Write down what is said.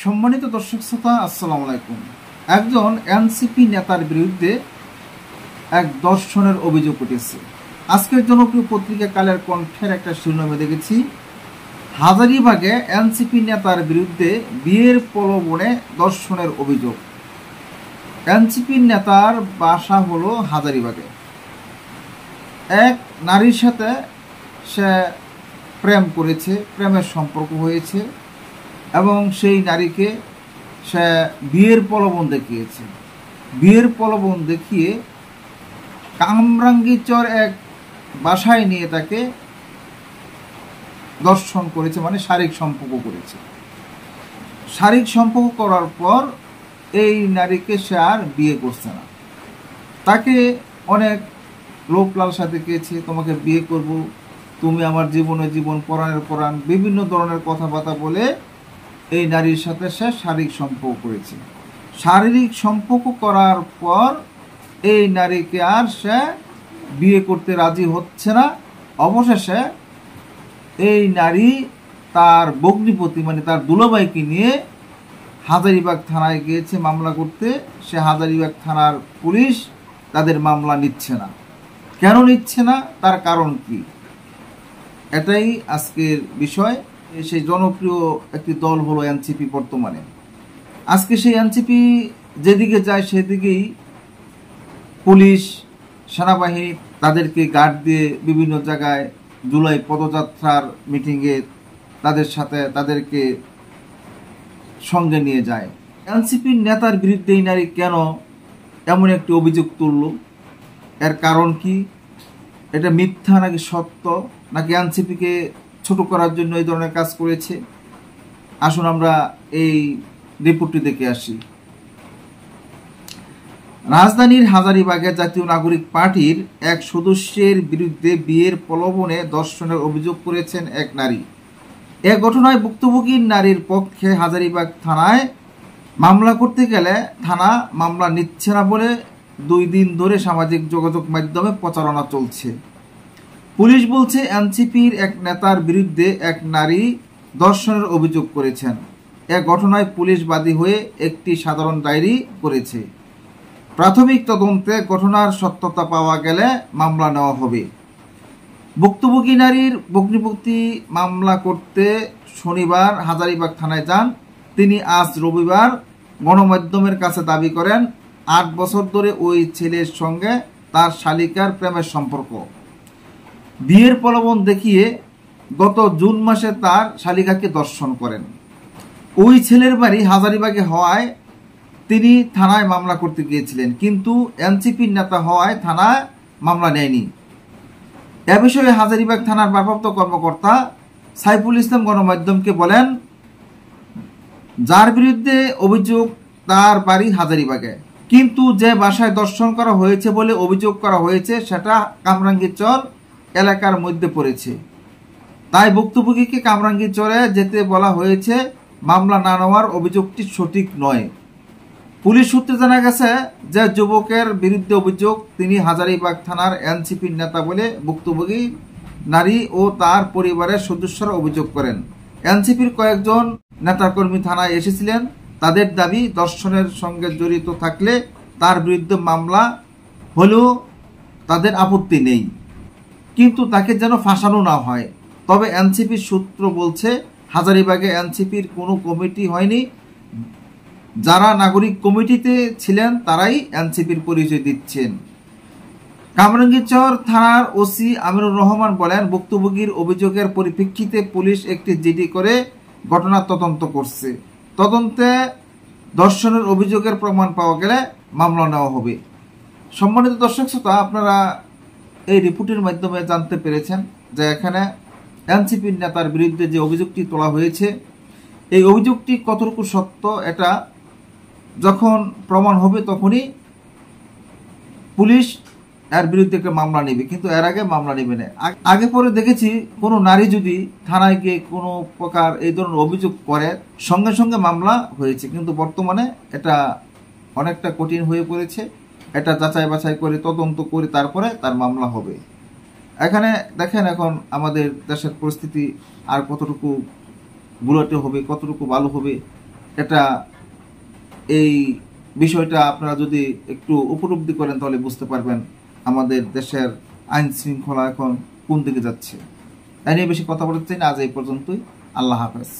সম্মানিত দর্শক শ্রোতা, আসসালামু আলাইকুম। একজন এনসিপি নেতার বিরুদ্ধে এক দর্শনের অভিযোগ উঠেছে। আজকের জনপ্রিয় পত্রিকা কালের কণ্ঠের একটা শিরোনামে দেখেছি, হাজারীবাগে এনসিপি নেতার বিরুদ্ধে বিয়ের প্রলোভনে দর্শনের অভিযোগ। এনসিপি নেতার বাসা হলো হাজারীবাগে। এক নারীর সাথে সে প্রেম করেছে, প্রেমের সম্পর্ক হয়েছে এবং সেই নারীকে সে বিয়ের প্রলোভন দেখিয়েছে। বিয়ের প্রলোভন দেখিয়ে কামরাঙ্গীরচর এক বাসায় নিয়ে তাকে দর্শন করেছে, মানে শারীরিক সম্পর্ক করেছে। শারীরিক সম্পর্ক করার পর এই নারীকে সে আর বিয়ে করছে না। তাকে অনেক লোক লালসা দেখিয়েছে, তোমাকে বিয়ে করব, তুমি আমার জীবনে জীবন, পরাণের পরাণ, বিভিন্ন ধরনের কথাবার্তা বলে এই নারীর সাথে সে শারীরিক সম্পর্ক করেছে। শারীরিক সম্পর্ক করার পর এই নারীকে আর সে বিয়ে করতে রাজি হচ্ছে না। অবশেষে এই নারী তার ভগ্নিপতি, মানে তার দুলাভাইকে নিয়ে হাজারীবাগ থানায় গিয়েছে মামলা করতে। সে হাজারীবাগ থানার পুলিশ তাদের মামলা নিচ্ছে না। কেন নিচ্ছে না, তার কারণ কি, এটাই আজকের বিষয়। সেই জনপ্রিয় একটি দল হলো এনসিপি। বর্তমানে আজকে সেই এনসিপি যেদিকে যায় সেদিকেই পুলিশ, সেনাবাহিনী তাদেরকে গার্ড দিয়ে বিভিন্ন জায়গায় জুলাই পদযাত্রার মিটিংয়ে তাদের সাথে তাদেরকে সঙ্গে নিয়ে যায়। এনসিপির নেতার বিরুদ্ধে এই নারী কেন এমন একটি অভিযোগ তুলল, এর কারণ কি, এটা মিথ্যা নাকি সত্য, নাকি এনসিপিকে ছোট করার জন্য এই ধরনের কাজ করেছে? আসুন আমরা এই রিপোর্টটি দেখে আসি। রাজধানীর হাজারীবাগে জাতীয় নাগরিক পার্টির এক সদস্যের বিরুদ্ধে বিয়ের প্রলোভনে ধর্ষণের অভিযোগ করেছেন এক নারী। এ ঘটনায় ভুক্তভোগী নারীর পক্ষে হাজারীবাগ থানায় মামলা করতে গেলে থানা মামলা নিচ্ছে না বলে 2 দিন ধরে সামাজিক যোগাযোগ মাধ্যমে প্রচারণা চলছে। পুলিশ বলছে এনসিপির এক নেতার বিরুদ্ধে এক নারী ধর্ষণের অভিযোগ করেছেন। এ ঘটনায় পুলিশ বাদী হয়ে একটি সাধারণ ডায়েরি করেছে। প্রাথমিক তদন্তে ঘটনার সত্যতা পাওয়া গেলে মামলা নেওয়া হবে। ভুক্তভোগী নারীর ভগ্নিপতি মামলা করতে শনিবার হাজারীবাগ থানায় যান। তিনি আজ রবিবার গণমাধ্যমের কাছে দাবি করেন 8 বছর ধরে ওই ছেলের সঙ্গে তার শালিকার প্রেমের সম্পর্ক। বিয়ের প্রলোভন দেখিয়ে গত জুন মাসে তার শালিকাকে ধর্ষণ করেন। ওই ছেলের বাড়ি হাজারীবাগে হওয়ায় তিনি থানায় মামলা করতে গিয়েছিলেন, কিন্তু এনসিপির নেতা হওয়ায় থানায় মামলা নেয়নি। এ বিষয়ে হাজারীবাগ থানার ভারপ্রাপ্ত কর্মকর্তা সাইফুল ইসলাম গণমাধ্যমকে বলেন, যার বিরুদ্ধে অভিযোগ তার বাড়ি হাজারীবাগে, কিন্তু যে বাসায় ধর্ষণ করা হয়েছে বলে অভিযোগ করা হয়েছে সেটা কামরাঙ্গীরচর এলাকার মধ্যে পড়েছে। তাই ভুক্তভোগীকে কামরাঙ্গীরচরে যেতে বলা হয়েছে। মামলা না নেওয়ার অভিযোগটি সঠিক নয়। পুলিশ সূত্রে জানা গেছে যে যুবকের বিরুদ্ধে অভিযোগ, তিনি হাজারীবাগ থানার এনসিপির নেতা বলে ভুক্তভোগী নারী ও তার পরিবারের সদস্যরা অভিযোগ করেন। এনসিপির কয়েকজন নেতাকর্মী থানায় এসেছিলেন। তাদের দাবি, ধর্ষণের সঙ্গে জড়িত থাকলে তার বিরুদ্ধে মামলা হলেও তাদের আপত্তি নেই, কিন্তু তাকে যেন ফাঁসানো না হয়। তবে এনসিপির সূত্র বলছে, হাজারীবাগে এনসিপির কোনো কমিটি হয়নি। যারা নাগরিক কমিটিতে ছিলেন তারাই এনসিপির পরিচয় দিচ্ছেন। কামরাঙ্গীরচর থানার ওসি আমিনুর রহমান বলেন, ভুক্তভোগীর অভিযোগের পরিপ্রেক্ষিতে পুলিশ একটি জিডি করে ঘটনার তদন্ত করছে। তদন্তে ধর্ষণের অভিযোগের প্রমাণ পাওয়া গেলে মামলা নেওয়া হবে। সম্মানিত দর্শক শ্রোতা, আপনারা এই রিপোর্টের মাধ্যমে জানতে পেরেছেন যে এখানে এনসিপির নেতার বিরুদ্ধে যে অভিযোগটি তোলা হয়েছে, এই অভিযোগটি কতটুকু সত্য, এটা যখন প্রমাণ হবে তখনই পুলিশ এর বিরুদ্ধে একটা মামলা নেবে, কিন্তু এর আগে মামলা নেবে না। আগে পরে দেখেছি কোনো নারী যদি থানায় গিয়ে কোনো প্রকার এই ধরনের অভিযোগ করে সঙ্গে সঙ্গে মামলা হয়েছে, কিন্তু বর্তমানে এটা অনেকটা কঠিন হয়ে পড়েছে। এটা যাচাই বাছাই করে তদন্ত করে তারপরে তার মামলা হবে। এখানে দেখেন এখন আমাদের দেশের পরিস্থিতি আর কতটুকু বুলেটে হবে, কতটুকু ভালো হবে, এটা এই বিষয়টা আপনারা যদি একটু উপলব্ধি করেন তাহলে বুঝতে পারবেন আমাদের দেশের আইন শৃঙ্খলা এখন কোন দিকে যাচ্ছে। তাই নিয়ে বেশি কথা বলতে চাই না, আজ এই পর্যন্তই। আল্লাহ হাফেজ।